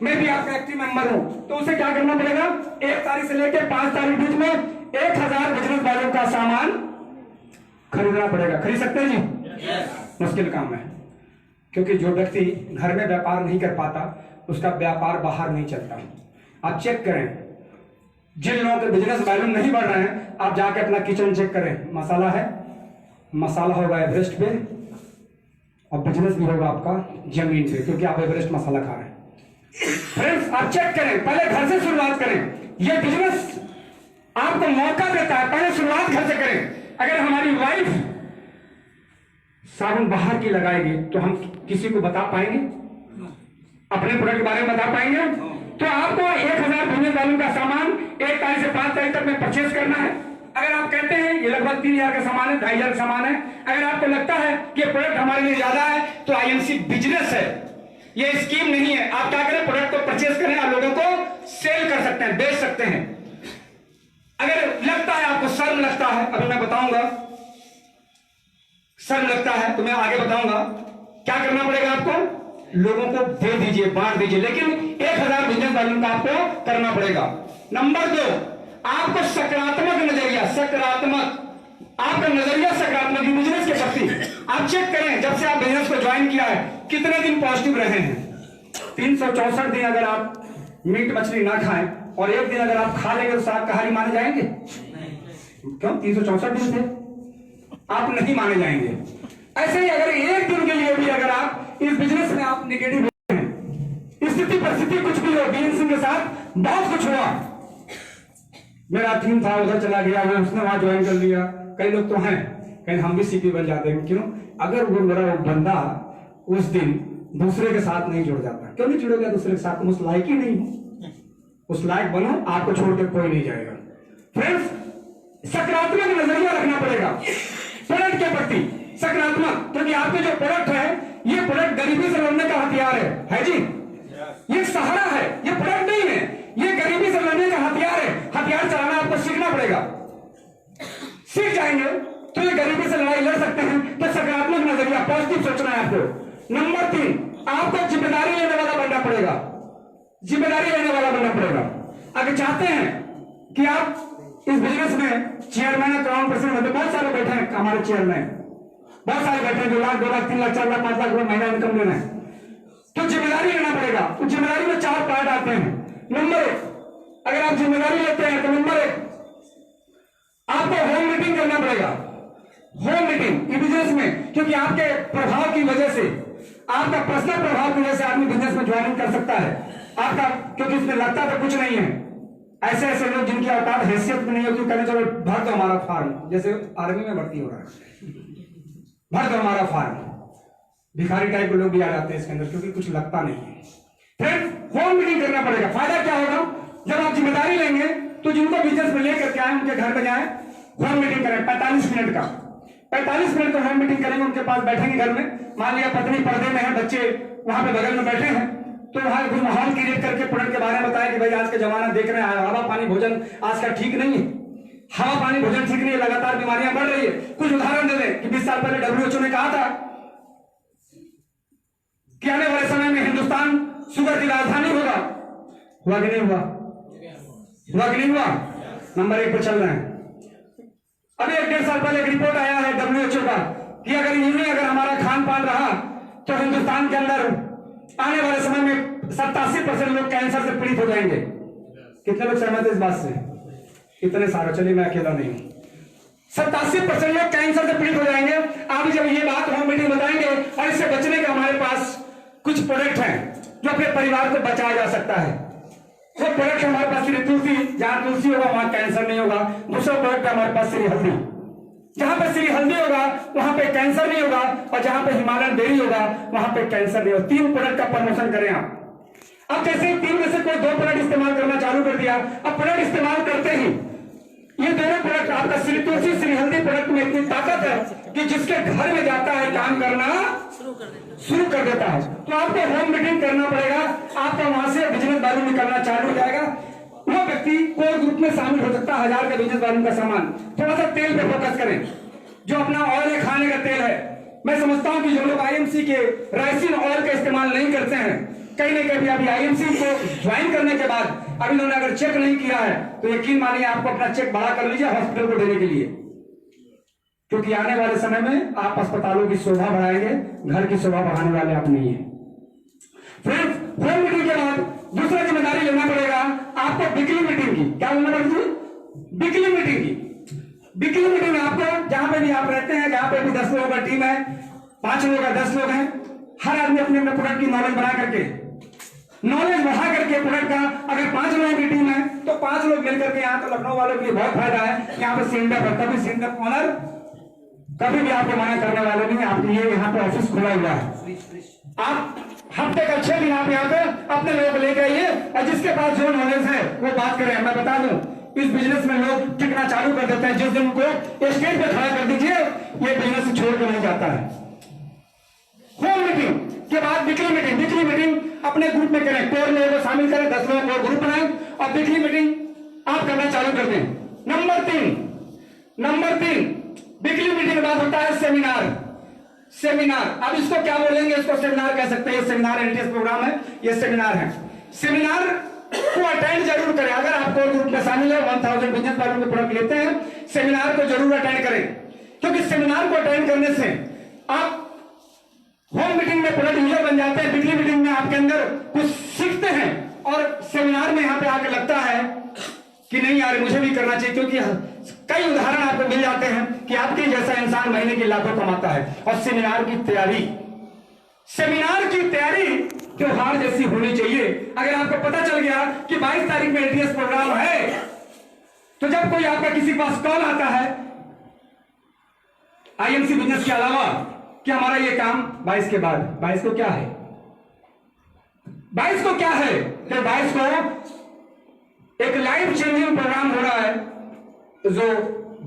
मैं भी आपका एक्टिव मेंबर हूं, तो उसे क्या करना पड़ेगा, 1 तारीख से लेकर 5 तारीख बीच में 1000 बिजनेस वालों का सामान खरीदना पड़ेगा। खरीद सकते हैं जी? मुश्किल काम है, क्योंकि जो व्यक्ति घर में व्यापार नहीं कर पाता उसका व्यापार बाहर नहीं चलता। आप चेक करें, जिन लोगों के बिजनेस वैल्यूम नहीं बढ़ रहे हैं, आप जाके अपना किचन चेक करें, मसाला है, मसाला होगा एवरेस्ट पे और बिजनेस भी होगा आपका जमीन पे, क्योंकि आप एवरेस्ट मसाला खा रहे हैं। फ्रेंड्स, आप चेक करें, पहले घर से शुरुआत करें। यह बिजनेस आपको मौका देता है, पहले शुरुआत घर से करें। अगर हमारी वाइफ साबुन बाहर की लगाएगी तो हम किसी को बता पाएंगे, अपने प्रोडक्ट के बारे में बता पाएंगे? तो आपको 1000 बिजनेस वालों का सामान 1 तारीख से 5 तारीख तक में परचेज करना है। अगर आप कहते हैं ये लगभग 3000 का सामान है, 2500 का सामान है, अगर आपको लगता है कि ये प्रोडक्ट हमारे लिए ज्यादा है, तो आईएमसी बिजनेस है, ये स्कीम नहीं है। आप क्या करें, प्रोडक्ट को परचेज करें और लोगों को सेल कर सकते हैं, बेच सकते हैं। अगर लगता है आपको शर्म लगता है, अभी मैं बताऊंगा, शर्म लगता है तो मैं आगे बताऊंगा क्या करना पड़ेगा आपको, लोगों को दे दीजिए, बांट दीजिए, लेकिन 1000 बिजनेस वालों का आपको करना पड़ेगा। नंबर 2, आपको सकारात्मक नजरिया, सकारात्मक, आपका नजरिया सकारात्मक बिजनेस के प्रति। आप चेक करें, जब से आप बिजनेस को ज्वाइन किया है कितने दिन पॉजिटिव रहे हैं। 364 दिन अगर आप मीट मछली ना खाएं और एक दिन अगर आप खा लेंगे तो शाकाहारी माने जाएंगे? क्यों? 364 दिन से आप नहीं माने जाएंगे। ऐसे ही अगर एक दिन के लिए भी अगर आप इस बिजनेस में आप निगेटिव हैं, स्थिति परिस्थिति कुछ भी हो, बीएन सिंह के साथ बहुत कुछ हुआ, मेरा टीम था उधर चला गया, मैं उसने वहां ज्वाइन कर लिया, कई लोग तो हैं, कहीं हम भी सीपी बन जाते हैं। क्यों? अगर वो मेरा बंदा उस दिन दूसरे के साथ नहीं जुड़ जाता। क्यों नहीं जुड़ेगा दूसरे के साथ? तुम उस लायक ही नहीं हो, उस लायक बनो, आपको छोड़ के कोई नहीं जाएगा। फ्रेंड्स, सकारात्मक नजरिया रखना पड़ेगा प्रोडक्ट के प्रति, सकारात्मक, क्योंकि आपके जो प्रोडक्ट है ये प्रोडक्ट गरीबी से लड़ने का हथियार है जी? ये सहारा है, ये प्रोडक्ट नहीं है, ये गरीबी से लड़ने का हथियार है। हथियार चलाना आपको सीखना पड़ेगा, सीख जाएंगे तो ये गरीबी से लड़ाई लड़ सकते हैं। तो सकारात्मक नजरिया, पॉजिटिव सोचना है आपको। नंबर 3, आपको जिम्मेदारी लेने वाला बनना पड़ेगा, जिम्मेदारी लेने वाला बनना पड़ेगा। अगर चाहते हैं कि आप इस बिजनेस में चेयरमैन, क्राउन प्रेसिडेंट, बहुत सारे बैठे हैं हमारे चेयरमैन, बहुत सारे बैठे हैं जो लाख, 2 लाख, 3 लाख, 4 लाख, 5 लाख रुपए महीना इनकम लेना है, तो जिम्मेदारी लेना पड़ेगा। तो जिम्मेदारी में 4 पार्ट आते हैं। नंबर 1, अगर आप जिम्मेदारी लेते हैं तो नंबर 1, आपको होम मीटिंग करना पड़ेगा। होम मीटिंग ई बिजनेस में, क्योंकि आपके प्रभाव की वजह से, आपका पर्सनल प्रभाव की वजह से आदमी बिजनेस में ज्वाइनिंग कर सकता है आपका, क्योंकि इसमें लगता तो कुछ नहीं है। ऐसे ऐसे लोग जिनकी औकात हैसियत में नहीं होती, कहने चलो भर दो हमारा फार्म, जैसे आर्मी में भर्ती हो रहा है, भर दो हमारा फार्म। भिखारी टाइप के लोग भी आ जाते हैं इसके अंदर, क्योंकि कुछ लगता नहीं है। फिर होम मीटिंग करना पड़ेगा। फायदा क्या होगा, जब आप जिम्मेदारी लेंगे तो जिनको बिजनेस में लेकर के आए उनके घर में जाए, होम मीटिंग करें 45 मिनट का, 45 मिनट का होम मीटिंग करेंगे, उनके पास बैठेंगे घर में। मान लिया पत्नी पर्दे में है, बच्चे वहां पे बगल में बैठे हैं, तो वहां कुछ माहौल क्रिएट करके प्रोडक्ट के बारे में बताया कि भाई आज का जमाना देख रहे हैं, हवा पानी भोजन आज का ठीक नहीं है, हवा पानी भोजन ठीक नहीं है, लगातार बीमारियां बढ़ रही है। कुछ उदाहरण दे दें कि 20 साल पहले WHO ने कहा था कि आने वाले समय में हिंदुस्तान शुगर की राजधानी होगा। हुआ कि नहीं हुआ? हुआ कि नहीं हुआ? नंबर 1 पर चल रहे हैं। अभी 1-1.5 साल पहले एक रिपोर्ट आया है WHO का कि अगर यूं अगर हमारा खान पान रहा तो हिंदुस्तान के अंदर आने वाले समय में 87% लोग कैंसर से पीड़ित हो जाएंगे। कितने लोग सहमत है इस बात से? कितने सारे? चलिए मैं अकेला नहीं हूं। 87% लोग कैंसर से पीड़ित हो जाएंगे। आप जब ये बात होम मीटिंग बताएंगे, और इससे बचने के हमारे पास कुछ प्रोडक्ट हैं जो अपने परिवार को बचाया जा सकता है। वो प्रोडक्ट हमारे पास श्री तुलसी, जहां तुलसी होगा वहां कैंसर नहीं होगा। दूसरा प्रोडक्ट हमारे पास श्री हल्दी, जहां पे श्री हल्दी होगा वहां पे कैंसर नहीं होगा, और जहां पे हिमालयन बेरी होगा वहां पे कैंसर नहीं होगा। 3 प्रोडक्ट का प्रमोशन करें आप। अब जैसे 3 में से कोई 2 प्रोडक्ट इस्तेमाल करना चालू कर दिया, अब प्रोडक्ट इस्तेमाल करते ही ये दोनों प्रोडक्ट, आपका श्री तुलसी श्री हल्दी प्रोडक्ट में इतनी ताकत है कि जिसके घर में जाता है काम करना शुरू कर देता है। तो आपको होम मीटिंग करना पड़ेगा, आपका वहां से बिजनेस वैल्यू निकलना चालू हो जाएगा। वो व्यक्ति कोई ग्रुप में शामिल हो सकता है, 1000 का बिजनेस वैल्यू का सामान। थोड़ा सा तेल पे फोकस करें, जो अपना ऑयल है, खाने का तेल है। मैं समझता हूं कि जो लोग IMC के राइसिन ऑयल का इस्तेमाल नहीं करते हैं कहीं ना कहीं अभी आईएमसी को ज्वाइन करने के बाद अभी उन्होंने अगर चेक नहीं किया है तो यकीन मानिए आपको अपना चेक बढ़ा कर लीजिए हॉस्पिटल को देने के लिए, क्योंकि आने वाले समय में आप अस्पतालों की शोभा बढ़ाएंगे, घर की शोभा बढ़ाने वाले आप नहीं है। फ्रेंड्स, होम मीटिंग के बाद दूसरा जिम्मेदारी लेना पड़ेगा आपको वीकली मीटिंग की। क्या लेना पड़ेगी? वीकली मीटिंग की। वीकली मीटिंग में आपको जहां पे भी आप रहते हैं, जहां पे भी 10 लोगों का टीम है, 5 लोग है, 10 लोग हैं, हर आदमी अपने अपने प्रोडक्ट की नॉलेज बढ़ा करके प्रोडक्ट का, अगर 5 लोगों की टीम है तो 5 लोग मिलकर के यहाँ तो लखनऊ वालों के लिए बहुत फायदा है। यहाँ पे सिलेंडर पर कभी सिलेंडर ऑनर कभी भी आपको मना करने वाले नहीं, आपके लिए यहाँ पे ऑफिस खुला हुआ है। आप हफ्ते का 6 दिन आप यहाँ पे अपने लोगों को लेकर आइए और जिसके पास जो नॉलेज है वो बात करें। मैं बता दूं, इस बिजनेस में लोग टिकना चालू कर देते हैं, जिस दिन उनको स्टेज पे खड़ा कर दीजिए ये बिजनेस छोड़ कर नहीं जाता है। होम मीटिंग के बाद वीकली मीटिंग अपने ग्रुप में करें, 4 लोगों को शामिल करें, 10 लोगों को ग्रुप बनाएं और वीकली मीटिंग आप करना चालू कर दें। नंबर 3 वीकली मीटिंग के बाद होता है सेमिनार। अब इसको क्या बोलेंगे? इसको सेमिनार कह सकते हैं। ये सेमिनार एनटीएस प्रोग्राम है, ये सेमिनार है। सेमिनार को अटेंड जरूर करें। अगर आपको ग्रुप में शामिल है, 1000 बिजनेस वालों के प्रोडक्ट लेते हैं, सेमिनार को जरूर अटेंड करें, क्योंकि सेमिनार को अटेंड करने से आप होम मीटिंग में प्रोडक्ट यूजर बन जाते हैं, वीकली मीटिंग में आपके अंदर कुछ सीखते हैं और सेमिनार में यहाँ पे आकर लगता है कि नहीं यार मुझे भी करना चाहिए, क्योंकि कई उदाहरण आपको मिल जाते हैं कि आपके जैसा इंसान महीने की लाखों कमाता है। और सेमिनार की तैयारी त्योहार जैसी होनी चाहिए। अगर आपको पता चल गया कि 22 तारीख में एटीएस प्रोग्राम है, तो जब कोई आपका किसी के पास कॉल आता है आईएमसी बिजनेस के अलावा कि हमारा ये काम 22 के बाद, 22 को क्या है? 22 को क्या है? तो 22 को एक लाइफ चेंजिंग प्रोग्राम हो रहा है, जो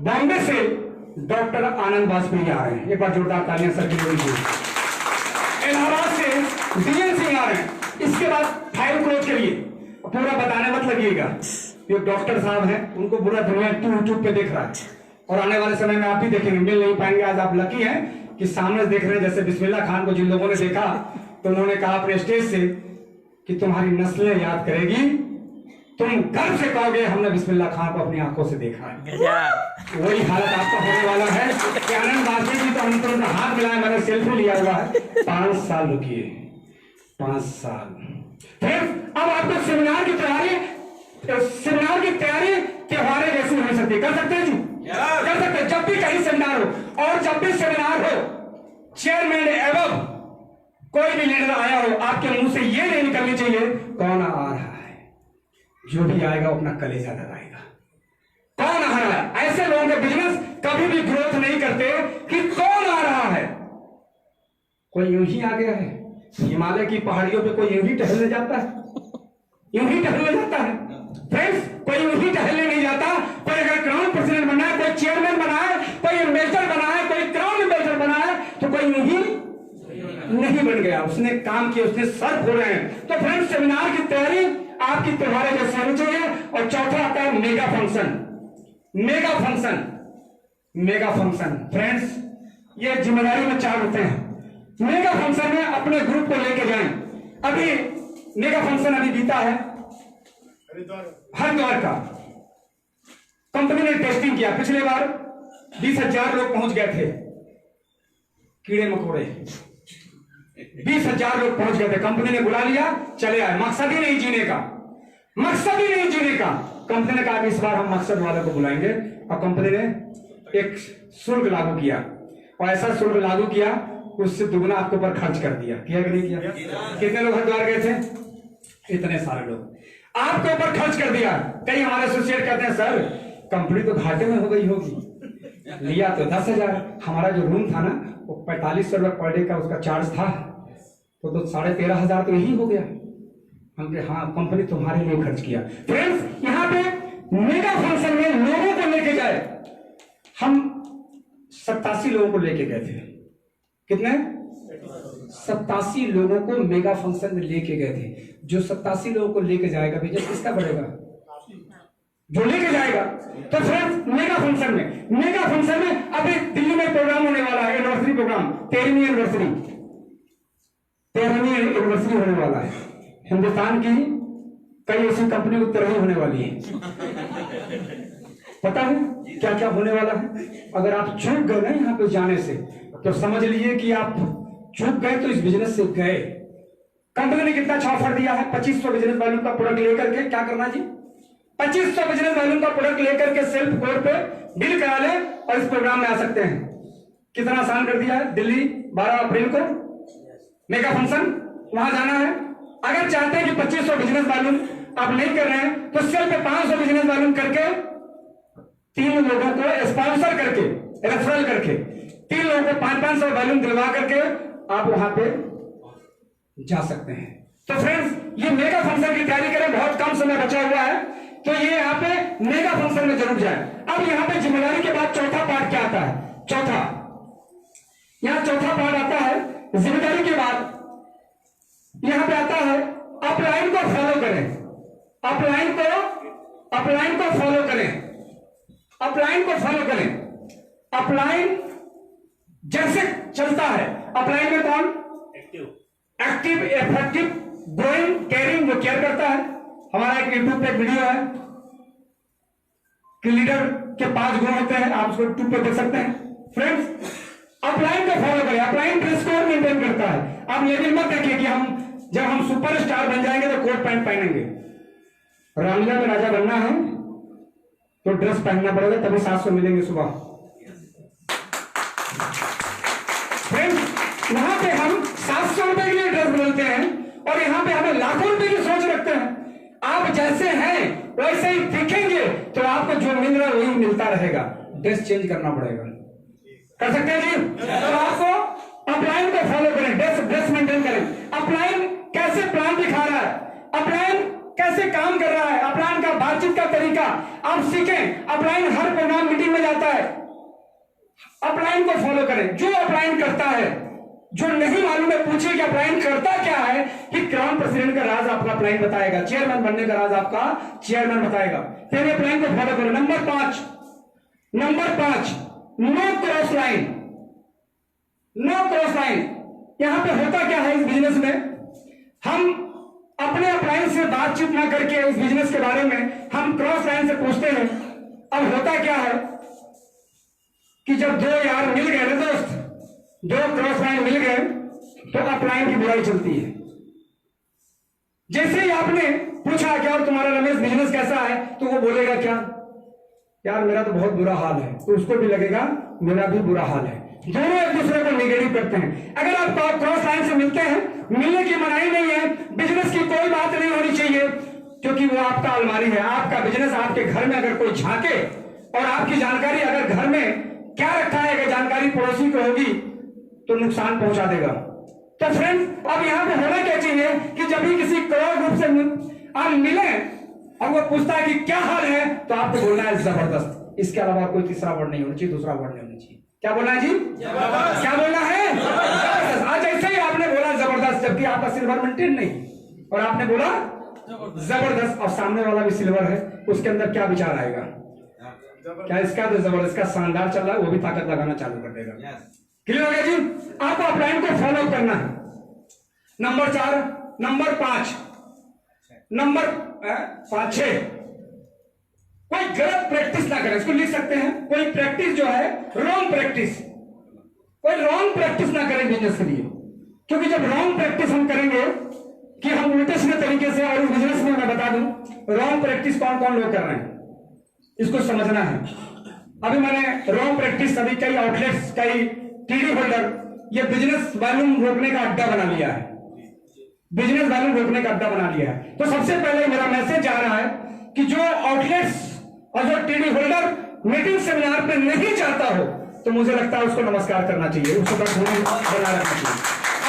बॉम्बे से डॉक्टर आनंद वाजपेयी आ रहे हैं। एक बार जोरदार तालियां सर के लिए। इलाहाबाद से डीएन सिंह आ रहे हैं। इसके बाद फाइल क्लोज करिए, पूरा बताने मत लगिएगा। ये डॉक्टर साहब हैं, उनको पूरा दुनिया यूट्यूब पे देख रहा है और आने वाले समय में आप भी देखेंगे, मिल नहीं पाएंगे। आज आप लकी हैं कि सामने देख रहे हैं। जैसे बिस्मिल्लाह खान को जिन लोगों ने देखा तो उन्होंने कहा अपने स्टेज से कि तुम्हारी नस्लें याद करेगी, तुम गर्व से कहोगे हमने बिस्मिल्लाह खान को अपनी आंखों से देखा है। वही हालत आपका होने वाला है कि आनंद वाजपेयी जी तो हम तो हाथ मिलाए, मैंने सेल्फी लिया हुआ है। 5 साल रुकिए, 5 साल। फिर अब आपको सेमिनार की तैयारी त्योहारें जैसी हो सकती, कर सकते हैं जी, कर सकते हैं। जब भी कहीं सेमिनार हो और जब भी सेमिनार हो, चेयरमैन एवं कोई भी लीडर आया हो, आपके मुंह से ये नहीं निकलनी चाहिए कौन आ रहा है। जो भी आएगा अपना कलेजा लगाएगा, कौन आ रहा है। ऐसे लोगों के बिजनेस कभी भी ग्रोथ नहीं करते कि कौन आ रहा है। कोई यूं ही आ गया है, हिमालय की पहाड़ियों पे कोई यूं ही टहलने जाता है, यूं ही टहलने जाता है फ्रेंड्स, कोई यूं ही टहलने नहीं जाता। कोई अगर क्राउन प्रेसिडेंट बना है, कोई चेयरमैन बना है, कोई एम्बेसडर बना है, कोई क्राउन एम्बेसडर बना है, तो कोई यूं ही नहीं बन गया। उसने काम किया, उसने सर फोड़े हैं। तो फ्रेंड्स, सेमिनार की तैयारी आपकी त्योहारें जैसे होनी चाहिए। और चौथा आता है मेगा फंक्शन। फ्रेंड्स, ये जिम्मेदारी में 4 होते हैं। मेगा फंक्शन में अपने ग्रुप को लेके जाएं। अभी मेगा फंक्शन अभी बीता है हरिद्वार का। कंपनी ने टेस्टिंग किया, पिछले बार 20,000 लोग पहुंच गए थे, कीड़े मकोड़े 20,000 लोग पहुंच गए थे। कंपनी ने बुला लिया, चले आए। मकसद ही नहीं जीने का। कंपनी ने कहा कि इस बार हम मकसद वालों को बुलाएंगे, और कंपनी ने एक शुल्क लागू किया, और ऐसा शुल्क लागू किया उससे दुगना आपके ऊपर खर्च कर दिया। किया कि नहीं किया? कितने लोग हरिद्वार गए थे? इतने सारे लोग आपके ऊपर खर्च कर दिया। कई हमारे एसोसिएट कहते हैं सर कंपनी तो घाटे में हो गई होगी। लिया तो 10,000, हमारा जो रूम था ना वो 4500 रुपये पर डे का उसका चार्ज था, तो 13,500 तो यही हो गया। हम कहे हाँ, कंपनी तुम्हारे लिए खर्च किया। फ्रेंड्स, यहाँ पे मेगा फंक्शन में लोगों को लेके गए। हम 87 लोगों को लेके गए थे। कितने? 87 लोगों को मेगा फंक्शन में लेके गए थे। जो 87 लोगों को लेके जाएगा बिजनेस किसका बढ़ेगा? जो लेके जाएगा। तो फ्रेंड्स, मेगा फंक्शन में अभी दिल्ली में प्रोग्राम होने वाला है, एनिवर्सरी प्रोग्राम, 13वीं एनिवर्सरी होने वाला है। हिंदुस्तान की कई ऐसी कंपनी उत्तरही होने वाली है। पता है क्या क्या होने वाला है? अगर आप चूक गए ना यहाँ पे जाने से, तो समझ लीजिए कि आप चूक गए तो इस बिजनेस से गए। कंपनी ने कितना अच्छा ऑफर दिया है, 2500 बिजनेस वॉल्यूम का प्रोडक्ट लेकर के क्या करना जी, 2500 बिजनेस वॉल्यूम का प्रोडक्ट लेकर के सेल्फ कोड पे डील करा ले और इस प्रोग्राम में आ सकते हैं। कितना आसान कर दिया है। दिल्ली 12 अप्रैल को मेगा फंक्शन, वहां जाना है। अगर चाहते हैं कि 2500 बिजनेस वॉल्यूम आप नहीं कर रहे हैं, तो सेल्फ पे 500 बिजनेस वॉल्यूम करके 3 लोगों को स्पॉन्सर करके, रेफरल करके 3 लोगों को 500 वॉल्यूम दिलवा करके आप वहां पे जा सकते हैं। तो फ्रेंड्स, ये मेगा फंक्शन की तैयारी करें, बहुत कम समय बचा हुआ है, तो ये यहाँ पे मेगा फंक्शन में जरूर जाए। अब यहाँ पे जिम्मेदारी के बाद चौथा पार्ट क्या आता है? यहाँ चौथा पार्ट आता है जिम्मेदारी के बाद, यहाँ पे आता है अपलाइन को फॉलो करें, अपलाइन को फॉलो करें, अपलाइन को फॉलो करें। अपलाइन जैसे चलता है, अपलाइन में कौन? एक्टिव, इफेक्टिव, ग्रोइंग, केयरिंग, वो केयर करता है। हमारा एक यूट्यूब पे वीडियो है कि लीडर के 5 गुण होते हैं, आप उसको यूट्यूब पे देख सकते हैं। फ्रेंड्स, अपलाइन को फॉलो करें। अपलाइन ड्रेस कोड मेंटेन करता है। आप लेकिन मत देखिए कि जब हम सुपरस्टार बन जाएंगे तो कोट पैंट पहनेंगे। रामलीला में राजा बनना है तो ड्रेस पहनना पड़ेगा, तभी 700 मिलेंगे सुबह। फ्रेंड्स, वहां पे हम 700 रुपए के लिए ड्रेस बदलते हैं और यहाँ पे हमें लाखों रुपए की सोच रखते हैं। आप जैसे हैं वैसे ही दिखेंगे तो आपको जो मिल रहा है वही मिलता रहेगा। ड्रेस चेंज करना पड़ेगा। कर सकते हैं जी? तो आपको अपलाइन को फॉलो करें, ड्रेस मेंटेन करें। अपलाइन कैसे प्लान दिखा रहा है, अपलाइन कैसे काम कर रहा है, अपलाइन का बातचीत का तरीका आप सीखें। अपलाइन हर प्रोग्राम मीटिंग में जाता है, अपलाइन को फॉलो करें। जो अपलाइन करता है, जो नहीं मालूम है पूछे कि अपलाइन करता क्या है, कि क्राउन प्रेसिडेंट का राज आपका अपलाइन बताएगा, चेयरमैन बनने का राज आपका चेयरमैन बताएगा। फिर अपलाइन को फॉलो करें। Number 5, no cross line, no cross line. यहां पे होता क्या है इस बिजनेस में, हम अपने अपलाइन से बातचीत ना करके इस बिजनेस के बारे में हम क्रॉस लाइन से पूछते हैं। अब होता क्या है कि जब 2 यार मिल गए ना दोस्त, 2 क्रॉस लाइन मिल गए तो अपलाइन की बुराई चलती है। जैसे ही आपने पूछा क्या और तुम्हारा रमेश बिजनेस कैसा है, तो वो बोलेगा क्या, यार मेरा तो बहुत बुरा हाल है, तो उसको भी लगेगा मेरा भी बुरा हाल है। दोनों एक दूसरे को निगेटिव करते हैं। अगर आप क्रॉस लाइन से मिलते हैं, मिलने की मनाही नहीं है, बिजनेस की कोई बात नहीं होनी चाहिए, क्योंकि वो आपका अलमारी है, आपका बिजनेस। आपके घर में अगर कोई झांके और आपकी जानकारी अगर घर में क्या रखा है, अगर जानकारी पड़ोसी को होगी तो नुकसान पहुंचा देगा। तो फ्रेंड्स, अब यहां पे होना क्या चाहिए कि जब भी किसी करोड़ ग्रुप से आप मिले और वो पूछता है कि क्या हाल है, तो आपको बोलना है जबरदस्त। इसके अलावा कोई तीसरा वर्ड नहीं होना चाहिए, दूसरा वर्ड नहीं होना चाहिए। क्या बोलना है जी? क्या बोलना है? जबरदस्त। आज ऐसे ही आपने बोला जबरदस्त, जबकि आपका सिल्वर मेंटेन नहीं, और आपने बोला जबरदस्त, और सामने वाला भी सिल्वर है, उसके अंदर क्या विचार आएगा? क्या इसका तो जबरदस्त का शानदार चल रहा है, वो भी ताकत लगाना चालू कर देगा। क्लियर हो गया जी? आपको अपलाइन को फॉलो करना है। नंबर 4, नंबर 5, नंबर 6, कोई गलत प्रैक्टिस ना करें। इसको लिख सकते हैं, कोई प्रैक्टिस जो है रॉन्ग प्रैक्टिस, कोई रॉन्ग प्रैक्टिस ना करें बिजनेस के लिए। क्योंकि जब रॉन्ग प्रैक्टिस हम करेंगे कि हम उल्टे सीधे तरीके से, और इस बिजनेस में मैं बता दूं रॉन्ग प्रैक्टिस कौन कौन लोग कर रहे हैं, इसको समझना है। अभी मैंने रॉन्ग प्रैक्टिस, अभी कई आउटलेट्स, कई टीडी होल्डर ये बिजनेस वॉल्यूम रोकने का अड्डा बना लिया है, बिजनेस वॉल्यूम रोकने का अड्डा बना लिया है। तो सबसे पहले मेरा मैसेज जा रहा है कि जो आउटलेट्स और जो टीडी होल्डर मीटिंग सेमिनार पे नहीं जाता हो, तो मुझे लगता है उसको नमस्कार करना चाहिए, उसको दूरी बना रखना चाहिए।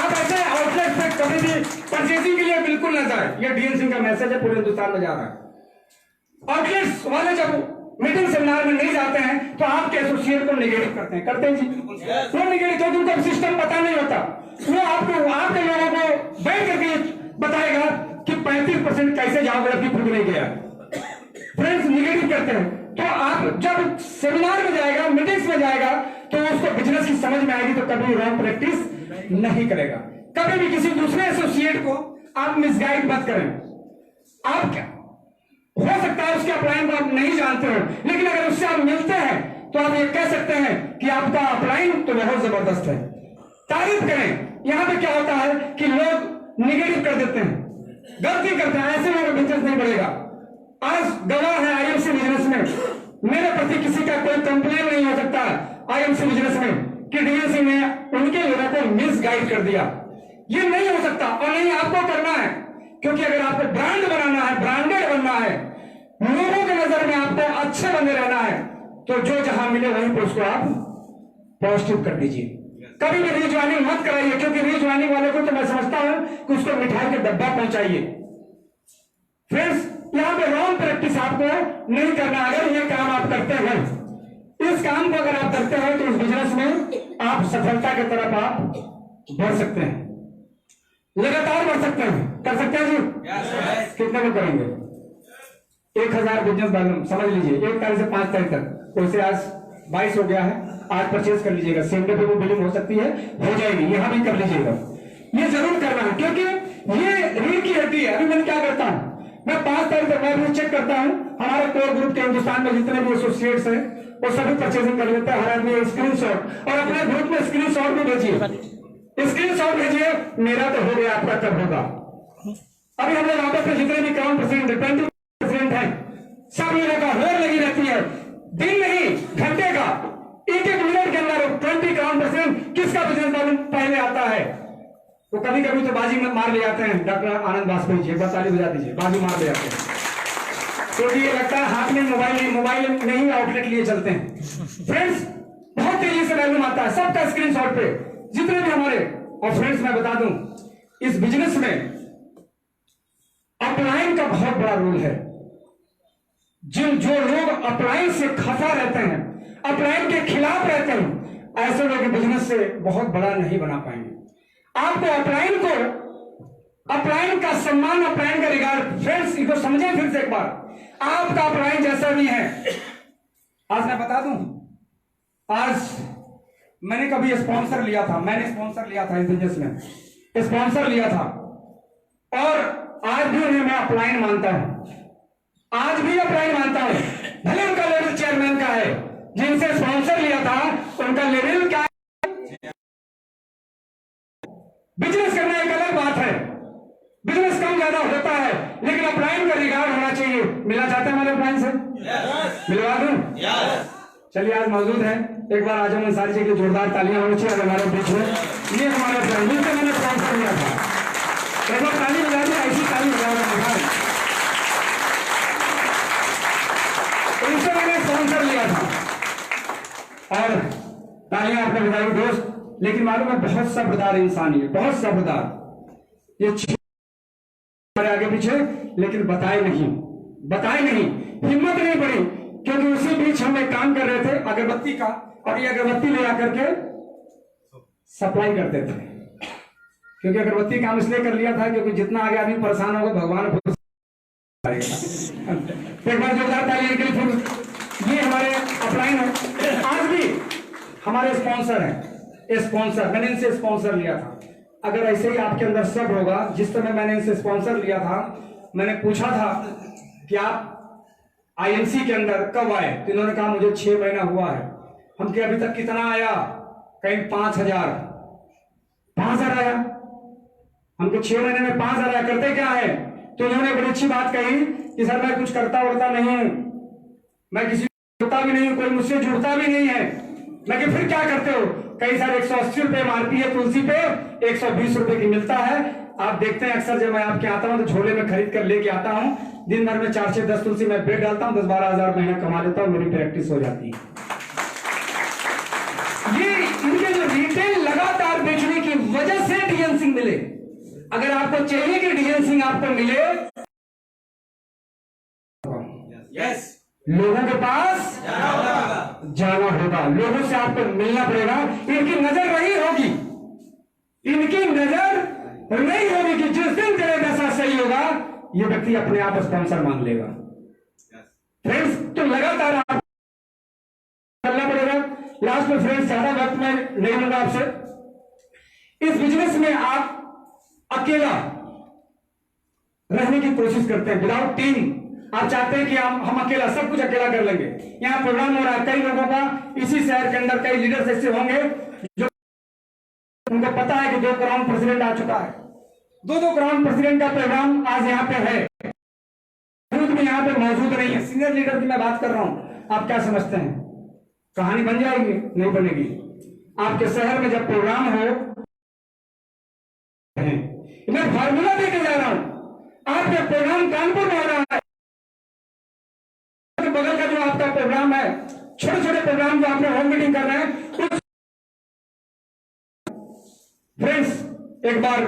आप ऐसे आउटलेट पे कभी भी परचेजिंग के लिए बिल्कुल ना जाए। ये डीएनसी का मैसेज है, पूरे हिंदुस्तान में जा रहा है। आउटलेट्स वाले जब मीटिंग सेमिनार में नहीं जाते हैं तो आपके एसोसिएट को नेगेटिव करते हैं, करते हैं जी? वो नेगेटिव, क्योंकि उनको सिस्टम पता नहीं होता। वो आपको, आपके लोगों को बैठ करके बताएगा कि 35% कैसे जाओगे, अभी खुद नहीं गया। फ्रेंड्स, निगेटिव करते हैं। तो आप जब सेमिनार में जाएगा, मीटिंग्स में जाएगा, तो उसको बिजनेस की समझ में आएगी, तो कभी रॉन्ग प्रैक्टिस नहीं करेगा। कभी भी किसी दूसरे एसोसिएट को आप मिसगाइड मत करें। आप क्या हो सकता है उसके अपलाइन को आप नहीं जानते हो, लेकिन अगर उससे आप मिलते हैं तो आप ये कह सकते हैं कि आपका अपलाइन तो बहुत जबरदस्त है, तारीफ करें। यहां पे क्या होता है कि लोग निगेटिव कर देते हैं, गलती करते हैं, ऐसे में बिजनेस नहीं बढ़ेगा। आज गवाह है आईएमसी बिजनेस में, मेरे प्रति किसी का कोई कंप्लेन नहीं हो सकता आईएमसी बिजनेस में कि डीएनसी ने उनके लोगों को मिसगाइड कर दिया। ये नहीं हो सकता और नहीं आपको करना है, क्योंकि अगर आपको ब्रांड बनाना है, ब्रांडेड बनना है, लोगों की नजर में आपको अच्छे बने रहना है, तो जो जहां मिले वहीं पर उसको आप पॉजिटिव कर दीजिए। कभी भी रीज्वाइनिंग मत कराइए, क्योंकि रीज्वाइनिंग वाले को तो मैं समझता हूं कि उसको मिठाई का डब्बा पहुंचाइए। फ्रेंड्स, यहां पे रॉन्ग प्रैक्टिस आपको नहीं करना। अगर ये काम आप करते हैं, इस काम को अगर आप करते हैं, तो इस बिजनेस में आप सफलता की तरफ आप बढ़ सकते हैं, लगातार बढ़ सकते हैं। कर सकते हैं जी? कितने में करेंगे? 1000 बिजनेस बैलेंस समझ लीजिए, 1 तारीख से 5 तारीख तक। वैसे आज 22 हो गया है, आज परचेज कर लीजिएगा। सेम डे पे वो बिलिंग हो सकती है, हो जाएगी, यहां भी कर लीजिएगा। ये जरूर करना है, क्योंकि ये रीढ़ की हड्डी है। अभी मैं क्या करता हूं, मैं 5 तारीख तक मैं चेक करता हूं, हमारे कोर ग्रुप के हिंदुस्तान में जितने भी एसोसिएट्स हैं वो सभी परचेजिंग कर लेते हैं। हर आदमी स्क्रीनशॉट, और अपने ग्रुप में स्क्रीनशॉट भी भेजिए, स्क्रीनशॉट भेजिए, मेरा तो हो गया, आपका कब होगा। अभी हम लोग आपस में जितने भी क्राउन प्रेसिडेंट 20% है, सब लोगों का होड़ लगी रहती है, दिन नहीं घंटे का, एक मिनट के अंदर 20 क्राउन प्रेसिडेंट किसका बिजनेस बैलेंस पहले आता है। तो कभी कभी तो बाजी में मार ले जाते हैं। डॉक्टर आनंद वाजपेयी जी, एक बार ताली बजा दीजिए, बाजी मार ले जाते हैं, क्योंकि ये लगता है हाथ में मोबाइल नहीं आउटलेट लिए चलते हैं। फ्रेंड्स, बहुत तेजी से वैल्यूम आता है सबका स्क्रीनशॉट पे, जितने भी हमारे। और फ्रेंड्स, मैं बता दूं, इस बिजनेस में अपलाइन का बहुत बड़ा रोल है। जो लोग अपलाइन से खफा रहते हैं, अपलाइन के खिलाफ रहते हैं, ऐसे लोग बिजनेस से बहुत बड़ा नहीं बना पाएंगे। आपको अपलाइन का सम्मान, अपलाइन का रिगार्ड, फ्रेंड्स इसको समझें फिर से एक बार। आपका अपलाइन जैसा भी है, आज मैं बता दूं, आज मैंने कभी स्पॉन्सर लिया था, मैंने स्पॉन्सर लिया था इस बिजनेस में, स्पॉन्सर लिया था, और आज भी उन्हें मैं अपलाइन मानता हूं, आज भी अपलाइन मानता हूं। भले उनका लेवल चेयरमैन का है, जिनसे स्पॉन्सर लिया था उनका लेवल क्या है। बिजनेस करना एक अलग बात है, बिजनेस कम ज्यादा होता है, लेकिन अपलाइन का रिगार्ड होना चाहिए। मिला चाहते हैं हमारे अपलाइन से? मिलवा दूं? चलिए, आज मौजूद है, एक बार आजम अंसारी जी की जोरदार तालियां होनी चाहिए हमारे बीच में। ये हमारे अपलाइन, जिनसे मैंने स्पॉन्सर लिया था, एक बार ताली बजा दी, ऐसी ताली बजा रहा है, उनसे मैंने स्पॉन्सर लिया था, और तालियां आपने बजाई दोस्त। लेकिन मालूम है, बहुत सब्रदार इंसान, ये बहुत सब्रदार, ये हमारे आगे पीछे, लेकिन बताए नहीं, हिम्मत नहीं पड़ी, क्योंकि उसी बीच हम एक काम कर रहे थे अगरबत्ती का, और ये अगरबत्ती ले आकर के सप्लाई करते थे। क्योंकि अगरबत्ती काम इसलिए कर लिया था क्योंकि जितना आगे आदमी परेशान होगा, भगवान एक बार जोरदार ताली के लिए। ये हमारे अपलाइन है, आज भी हमारे स्पॉन्सर हैं। स्पॉन्सर, मैंने इनसे स्पॉन्सर लिया था। अगर ऐसे ही आपके अंदर सब होगा, जिस समय मैंने इनसे स्पॉन्सर लिया था, मैंने पूछा था कि आप आईएमसी के अंदर कब आए, तो इन्होंने कहा मुझे 6 महीना हुआ है। हम कि अभी तक कितना आया, कहीं 5000 आया। हमको 6 महीने में 5000 आया, करते क्या है। तो इन्होंने बड़ी अच्छी बात कही कि सर मैं कुछ करता उड़ता नहीं हूं, मैं किसी को जुड़ता भी नहीं हूं, कोई मुझसे जुड़ता भी नहीं है। मैं कि फिर क्या करते हो? कई सारे 180 रुपए एमआरपी है तुलसी पे, 120 रुपए की मिलता है। आप देखते हैं अक्सर जब मैं आपके आता हूं तो झोले में खरीद कर लेके आता हूं, दिन भर में 4 से 10 तुलसी मैं बेच डालता हूं, 10-12 हजार महीना कमा लेता हूं, मेरी प्रैक्टिस हो जाती है। ये इनके जो रिटेल लगातार बेचने की वजह से डीएन सिंह मिले। अगर आपको चाहिए कि डीएन सिंह आपको मिले, यस, लोगों के पास जाना होगा, लोगों से आपको मिलना पड़ेगा। इनकी नजर नहीं होगी, इनकी नजर नहीं होगी कि जिस दिन तेरे दशा सही होगा, ये व्यक्ति अपने आप स्पॉन्सर मांग लेगा। फ्रेंड्स, तो लगातार आप करना पड़ेगा। लास्ट में फ्रेंड्स, ज्यादा वक्त मैं नहीं लूंगा आपसे। इस बिजनेस में आप अकेला रहने की कोशिश करते हैं विदाउट टीम। आप चाहते हैं कि हम अकेला सब कुछ अकेला कर लेंगे। यहाँ प्रोग्राम हो रहा है कई लोगों का, इसी शहर के अंदर कई लीडर्स ऐसे होंगे जो उनको पता है कि 2 क्राउन प्रेसिडेंट आ चुका है, 2 क्राउन प्रेसिडेंट का प्रोग्राम आज यहाँ पे है, भी यहाँ पे मौजूद नहीं है। सीनियर लीडर की मैं बात कर रहा हूँ। आप क्या समझते हैं कहानी बन जाएगी? नहीं बनेगी। आपके शहर में जब प्रोग्राम हो, मैं फार्मूला देके जा रहा हूं। आपका प्रोग्राम कानपुर में हो रहा है, बगल का जो आपका प्रोग्राम है, छोटे छोटे प्रोग्राम जो आपने होम मीटिंग कर रहे हैं। फ्रेंड्स, एक बार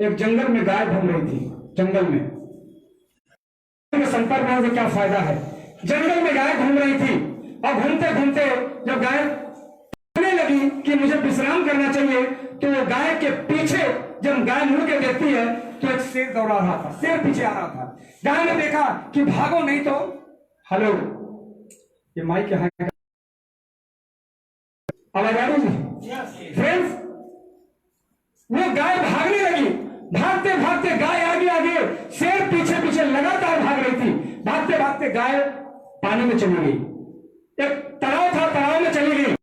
एक जंगल में गाय घूम रही थी। जंगल में संपर्क होने से क्या फायदा है? जंगल में गाय घूम रही थी और घूमते घूमते जब गाय कहने लगी कि मुझे विश्राम करना चाहिए, तो वो गाय के पीछे जब गाय मुड़ के देखती है तो एक शेर दौड़ा रहा था, शेर पीछे आ रहा था। गाय ने देखा कि भागो नहीं तो हेलो, ये माइक यहाँ आवाज आ रही है फ्रेंड्स? वो गाय भागने लगी, भागते भागते गाय आगे आगे, शेर पीछे पीछे लगातार भाग रही थी। भागते भागते गाय पानी में चली गई। एक तालाब था, तालाब में चली गई।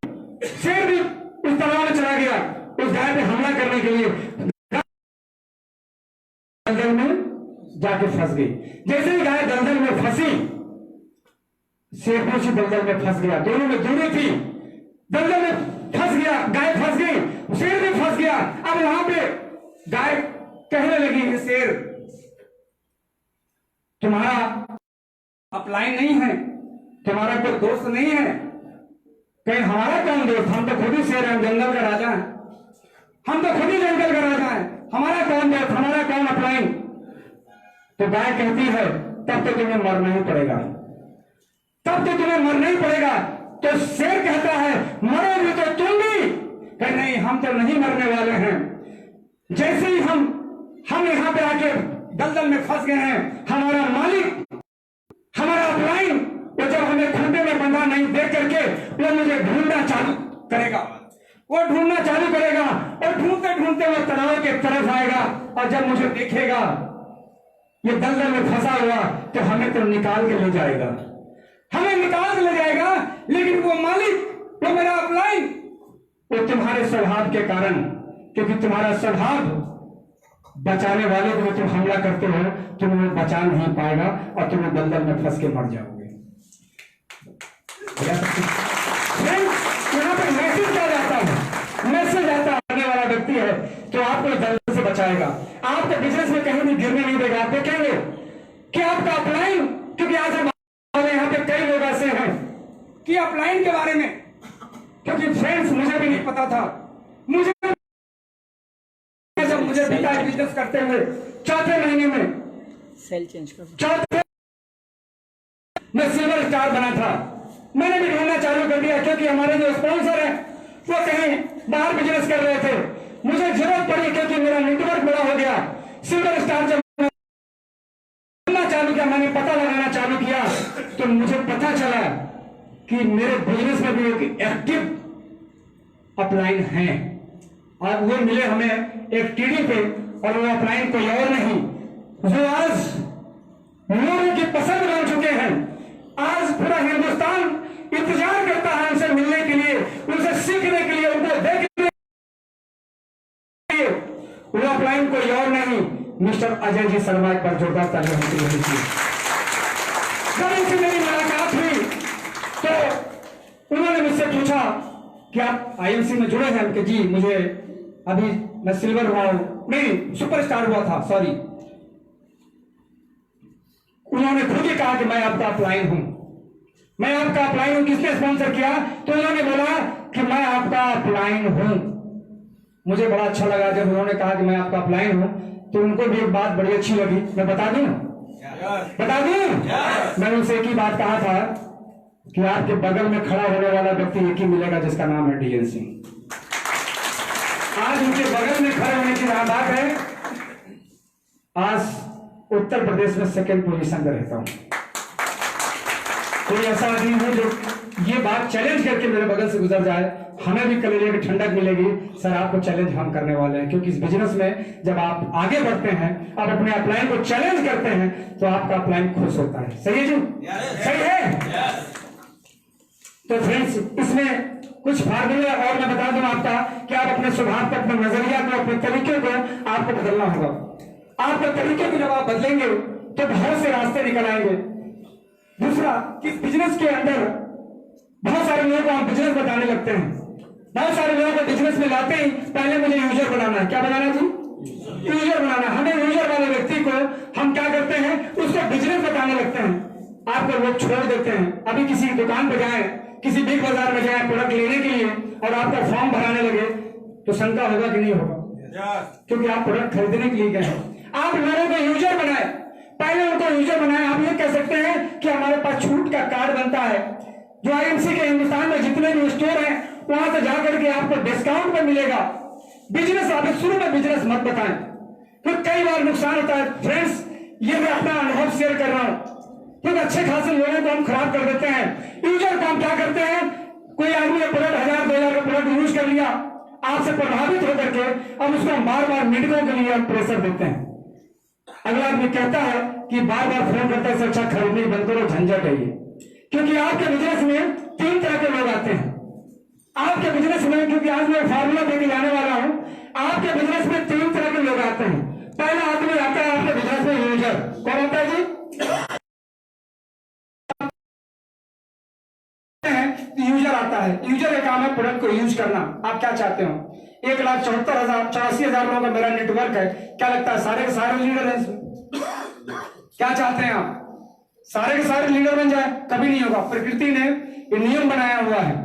शेर भी उस तालाब में चला गया उस गाय पे हमला करने के लिए। दलदल में जाके फंस गई। जैसे ही गाय दलदल में फंसी, शेर भी उसी दलदल में फंस गया। दोनों में दूरी थी, दलदल में फंस गया, गाय फंस गई, शेर भी फंस गया। अब वहां पे गाय कहने लगी, शेर तुम्हारा अपलाइन नहीं है, तुम्हारा कोई दोस्त नहीं है। कहीं हमारा कौन दोस्त? हम तो खुद ही शेर हैं, जंगल का राजा है, हम तो खुद ही जंगल का राजा है, हमारा कौन दोस्त, हमारा कौन अपलाइन? तो गाय कहती है तब तो तुम्हें मरना ही पड़ेगा, तब तो तुम्हें मरना ही पड़ेगा। तो शेर कहता है मरोगे तो तुम भी? कहीं नहीं, हम तो नहीं मरने वाले हैं। जैसे ही हम यहाँ पे आके दलदल में फंस गए हैं, हमारा मालिक, हमारा अपलाइन, वो जब हमें खूंटे में बंधा नहीं देख करके वो मुझे ढूंढना चालू करेगा, वो ढूंढना चालू करेगा और ढूंढते ढूंढते वो तालाब के तरफ आएगा और जब मुझे देखेगा ये दलदल में फंसा हुआ तो हमें तो निकाल के ले जाएगा, हमें निकाल के ले जाएगा। लेकिन वो मालिक, वो मेरा अपलाइन, वो तुम्हारे स्वभाव के कारण, क्योंकि तुम्हारा स्वभाव बचाने वाले को तुम हमला करते हो, तुम्हें बचा नहीं पाएगा और तुम्हें दलदल में फंस के मर जाओगे। यहाँ पे मैसेज क्या जाता है? मैसेज आता है, आने वाला व्यक्ति है तो आपको दलदल से बचाएगा, आपको बिजनेस में कहीं भी गिरने नहीं देगा। आप देखेंगे कि आपका अपलाइन, क्योंकि आज हम यहाँ पे कई लोग ऐसे हैं कि अपलाइन के बारे में, क्योंकि फ्रेंड्स मुझे भी नहीं पता था, मुझे बिजनेस करते हुए चौथे महीने में सेल चेंज कर, चौथे मैं सिल्वर स्टार बना था। मैंने भी ढूंढना चालू कर दिया, क्योंकि हमारे जो स्पॉन्सर हैं वो कहीं बाहर बिजनेस कर रहे थे। मुझे जरूरत पड़ी क्योंकि मेरा नेटवर्क बड़ा हो गया। सिल्वर स्टार जब ढूंढना चालू किया, मैंने पता लगाना चालू किया, तो मुझे पता चला कि मेरे बिजनेस में भी एक एक्टिव अपलाइन है और वो मिले हमें एक टीडी पे, और वो अपलाइन कोई और नहीं, जो आज लोगों की पसंद बन चुके हैं। आज पूरा हिंदुस्तान इंतजार करता है उनसे मिलने के लिए, उनसे सीखने के लिए, उनको देखने के लिए। वो अपलाइन कोई और नहीं, मिस्टर अजय जी शर्मा। एक बार जोरदार तालियां होती रही थी। जब उनसे मेरी मुलाकात हुई तो उन्होंने मुझसे पूछा कि आप आईएमसी में जुड़े हैं? कि जी, मुझे अभी मैं सिल्वर हुआ हूं, नहीं सुपरस्टार हुआ था, सॉरी। उन्होंने खुद ही कहा कि मैं आपका अपलाइन हूं, मैं आपका अपलाइन हूं। किसने स्पॉन्सर किया? तो उन्होंने बोला कि मैं आपका अपलाइन हूं। मुझे बड़ा अच्छा लगा जब उन्होंने कहा कि मैं आपका अपलाइन हूं, तो उनको भी एक बात बड़ी अच्छी लगी। मैं बता दूं? बता दूं? मैंने उनसे एक ही बात कहा था कि आपके बगल में खड़ा होने वाला व्यक्ति एक ही मिलेगा जिसका नाम है डीएन सिंह। आज उनके बगल में खड़े होने की बात है। आज उत्तर प्रदेश में 2nd पोजीशन पर रहता हूं। कोई ऐसा आदमी है जो ये बात चैलेंज करके मेरे बगल से गुजर जाए, हमें भी कलेजे की ठंडक मिलेगी, सर आपको चैलेंज हम करने वाले हैं, क्योंकि इस बिजनेस में जब आप आगे बढ़ते हैं, आप अपने अपलाइन को चैलेंज करते हैं, तो आपका अपलाइन खुश होता है। सही है जी? सही है। तो फ्रेंड्स, इसमें कुछ फार्मूले और मैं बता दूं आपका कि आप अपने स्वभाव को, अपने नजरिया को, अपने तरीके को आपको बदलना होगा। आपके तरीके को जब आप बदलेंगे तो बहुत से रास्ते निकल आएंगे। दूसरा, कि बिजनेस के अंदर बहुत सारे लोगों को आप बिजनेस बताने लगते हैं। बहुत सारे लोगों को बिजनेस में लाते ही पहले मुझे यूजर बनाना है। क्या बनाना जी? यूजर बनाना। हमें यूजर वाले व्यक्ति को हम क्या करते हैं, उसको बिजनेस बताने लगते हैं। आपको लोग छोड़ देते हैं। अभी किसी दुकान पे जाए, किसी बिग बाजार में जाए प्रोडक्ट लेने के लिए, और आपका फॉर्म भराने लगे तो शंका होगा कि नहीं होगा? क्योंकि आप प्रोडक्ट खरीदने के लिए गए हैं। आप लोगों को यूजर बनाए, पहले उनको यूजर बनाए। आप ये कह सकते हैं कि हमारे पास छूट का कार्ड बनता है, जो आईएमसी के हिंदुस्तान में जितने भी स्टोर हैं वहां से जाकर के आपको डिस्काउंट में मिलेगा। बिजनेस आप शुरू में बिजनेस मत बताएं, फिर कई बार नुकसान होता है। फ्रेंड्स, ये मैं अपना अनुभव शेयर कर रहा हूं, क्योंकि अच्छे खासे लोगों को हम खराब कर देते हैं। यूजर को हम क्या करते हैं, कोई आदमी ने प्रोडक्ट 1000-2000 का प्रोडक्ट यूज कर लिया, आपसे प्रभावित होकर के अब उसको हम बार बार मिनटों के लिए प्रेशर देते हैं। अगला आदमी कहता है कि बार बार फोन करता है, अच्छा खरीदने बंद करो, झंझट है ये। क्योंकि आपके बिजनेस में 3 तरह के लोग आते हैं। आपके बिजनेस में, क्योंकि आज मैं फार्मूला देके जाने वाला हूं, आपके बिजनेस में 3 तरह के लोग आते हैं। पहला आदमी आता है आपके बिजनेस में यूजर। कौन होता है जी? यूजर आता है। यूजर का काम है प्रोडक्ट को यूज करना। आप क्या चाहते हो? 1,74,000 लोगों का मेरा नेटवर्क है। क्या लगता है सारे के सारे लीडर हैं इसमें? क्या चाहते हैं आप? सारे के सारे लीडर बन जाए? कभी नहीं होगा। प्रकृति ने ये नियम बनाया हुआ है,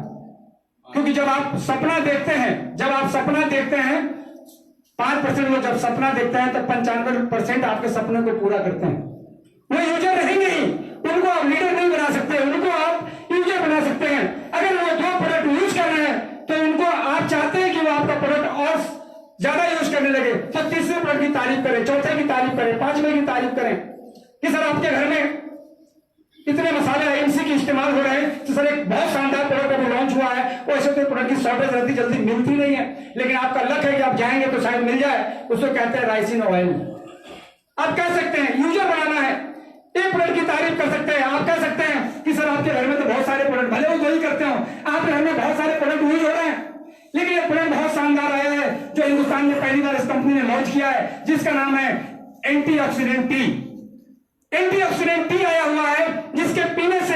क्योंकि जब आप सपना देखते हैं, 5% लोग जब सपना देखते हैं तो 95% आपके सपने को पूरा करते हैं। वो यूजर रहेंगे ही, उनको आप लीडर नहीं बना सकते, उनको आप यूजर बना सकते हैं। अगर वो 2 प्रोडक्ट यूज कर रहे हैं तो उनको आप चाहते हैं कि वो आपका प्रोडक्ट और ज्यादा यूज करने लगे, तो तीसरे प्रोडक्ट की तारीफ करें, चौथे की तारीफ करें, 5वें की तारीफ करें कि सर आपके घर में इतने मसाले आईएमसी के इस्तेमाल हो रहे हैं, तो सर एक बहुत शानदार प्रोडक्ट अभी लॉन्च हुआ है। वैसे तो प्रोडक्ट की शॉर्टेज रहती, जल्दी मिलती नहीं है, लेकिन आपका लक है कि आप जाएंगे तो शायद मिल जाए। उसको कहते हैं राइसिन ऑयल। आप कह सकते हैं यूजर बनाना है, एक प्रोडक्ट की तारीफ कर सकते हैं। आप कह सकते हैं कि सर आपके घर में तो बहुत सारे प्रोडक्ट, भले वो दो ही करते हो, आपके घर में बहुत सारे प्रोडक्ट यूज हो रहे हैं, लेकिन ये प्रोडक्ट बहुत शानदार आया है जो हिंदुस्तान में पहली बार इस कंपनी ने लॉन्च किया है, जिसका नाम है एंटीऑक्सीडेंट टी। एंटीऑक्सीडेंट टी आया हुआ है, जिसके पीने से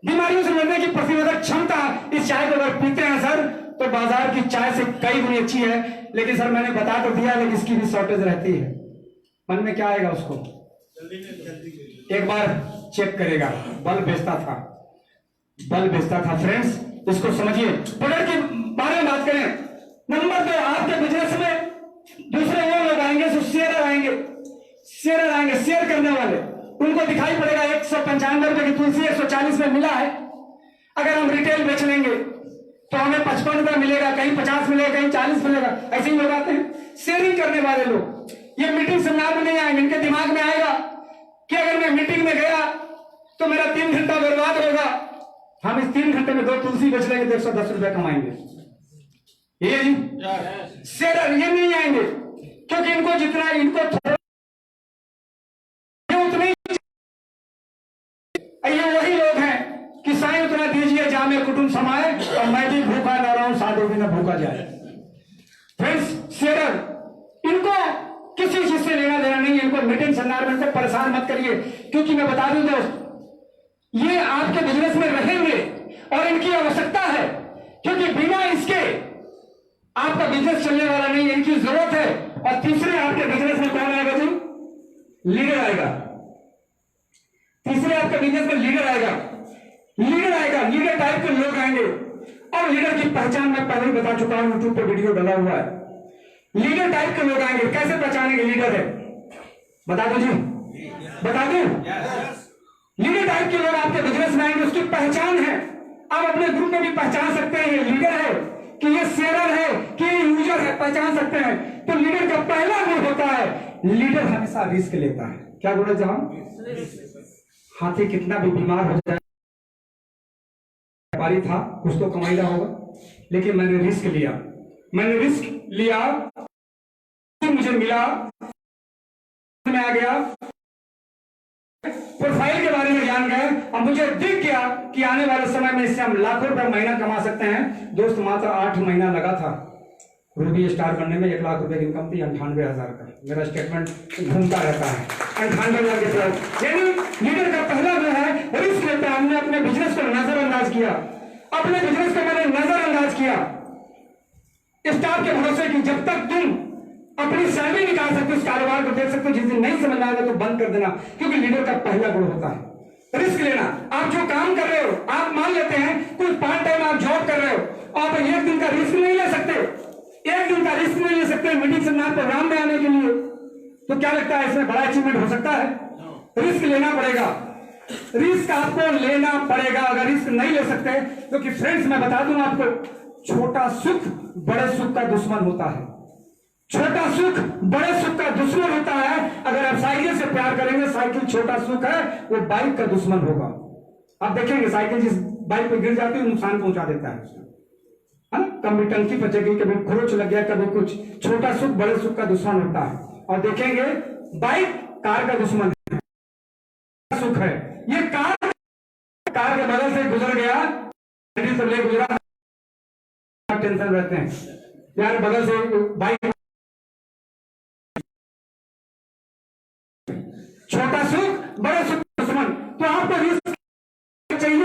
बीमारियों से लड़ने की प्रतिरोधक क्षमता। इस चाय को अगर पीते हैं सर तो बाजार की चाय से कई गुनी अच्छी है। लेकिन सर मैंने बता तो दिया, लेकिन इसकी भी शॉर्टेज रहती है। मन में क्या आएगा उसको? एक बार चेक करेगा। बल्ब बेचता था। फ्रेंड्स, इसको समझिए। प्रोडक्ट के बारे में बात करें। नंबर 2, आपके बिजनेस में दूसरे वो लोग आएंगे जो शेयर आएंगे, शेयर करने वाले। उनको दिखाई पड़ेगा 195 रुपए की तुलसी 140 में मिला है। अगर हम रिटेल बेच लेंगे तो हमें 55 रुपए मिलेगा, कहीं 50 मिलेगा, कहीं 40 मिलेगा। ऐसे ही लोग आते हैं, शेयरिंग करने वाले लोग। ये मीटिंग सेमिनार में नहीं आएंगे, इनके दिमाग में आएगा कि अगर मैं मीटिंग में गया तो मेरा 3 घंटा बर्बाद होगा, हम इस 3 घंटे में 2 तुलसी बेच लेंगे तो 110 रुपए कमाएंगे। ये शेयर ये नहीं आएंगे, क्योंकि इनको जितना ये वही लोग हैं कि साईं उतना दीजिए जामे कुटुंब समाए, और मैं भी भूखा ना रहूं साधु भी ना भूखा जाए। फ्रेंड्स, शेयर इनको किसी चीज से लेना देना नहीं है। इनको मीटिंग सेमिनार में परेशान मत करिए, क्योंकि मैं बता दूं दोस्त, ये आपके बिजनेस में रहेंगे और इनकी आवश्यकता है, क्योंकि बिना इसके आपका बिजनेस चलने वाला नहीं है। इनकी जरूरत है। और तीसरे आपके बिजनेस में कौन आएगा जी? लीडर आएगा। तीसरे आपके बिजनेस में लीडर आएगा। लीडर टाइप के लोग आएंगे। और लीडर की पहचान मैं पहले ही बता चुका हूं, यूट्यूब पे वीडियो डाला हुआ है। लीडर टाइप के लोग आएंगे। कैसे पहचानेंगे लीडर है? बता दो जी, बता दो। लीडर टाइप के लोग आपके बिजनेस में आएंगे, उसकी पहचान है। आप अपने ग्रुप में भी पहचान सकते हैं, ये लीडर है कि ये शेयर है कि ये यूजर है, पहचान सकते हैं। तो लीडर का पहला गुण होता है, लीडर हमेशा रिस्क लेता है। क्या गुण है जहां? हाथी कितना भी बीमार हो जाए, व्यापारी था, कुछ तो कमाईला होगा, लेकिन मैंने रिस्क लिया। मैंने रिस्क लिया, मुझे मिला, मैं आ गया, प्रोफाइल के बारे में जान गए, और मुझे दिख गया कि आने वाले समय में इससे हम लाखों रुपए महीना कमा सकते हैं। दोस्त मात्र 8 महीना लगा था रूबी स्टार बनने में। 1 लाख रुपए की इनकम थी, 98,000 का। मेरा स्टेटमेंट घूमता रहता है 98,000 के तरफ। यानी लीडर का पहला जो है रिस्क लेता है। हमने अपने बिजनेस को नजरअंदाज किया, अपने बिजनेस को मैंने नजरअंदाज किया स्टाफ के भरोसे की। जब तक तुम अपनी सैलरी निकाल सकते हो, उस कारोबार को देख सकते हो, जिस दिन नहीं समझ आएगा तो बंद कर देना, क्योंकि लीडर का पहला गुण होता है रिस्क लेना। आप जो काम कर रहे हो, आप मान लेते हैं कुछ पार्ट टाइम आप जॉब कर रहे हो, आप एक दिन का रिस्क नहीं ले सकते, एक दिन का रिस्क नहीं ले सकते मीटिंग सेमिनार प्रोग्राम में आने के लिए। तो क्या लगता है इसमें बड़ा अचीवमेंट हो सकता है? रिस्क लेना पड़ेगा, रिस्क आपको लेना पड़ेगा। अगर रिस्क नहीं ले सकते, क्योंकि फ्रेंड्स मैं बता दूं आपको, छोटा सुख बड़े सुख का दुश्मन होता है। छोटा सुख बड़े सुख का दुश्मन होता है। अगर आप साइकिल से प्यार करेंगे, साइकिल छोटा सुख है, वो बाइक का दुश्मन होगा। आप देखेंगे साइकिल जिस बाइक पे गिर जाती है नुकसान पहुंचा देता है उसमें, कभी टंकी फटेगी, कभी खरोच लग गया, कभी कुछ। छोटा सुख बड़े सुख का दुश्मन होता है। और देखेंगे बाइक कार का दुश्मन है, सुख है। ये कार के बगल से गुजर गया, सब ले गुजरा, टेंशन रहते हैं यार, बगल से बाइक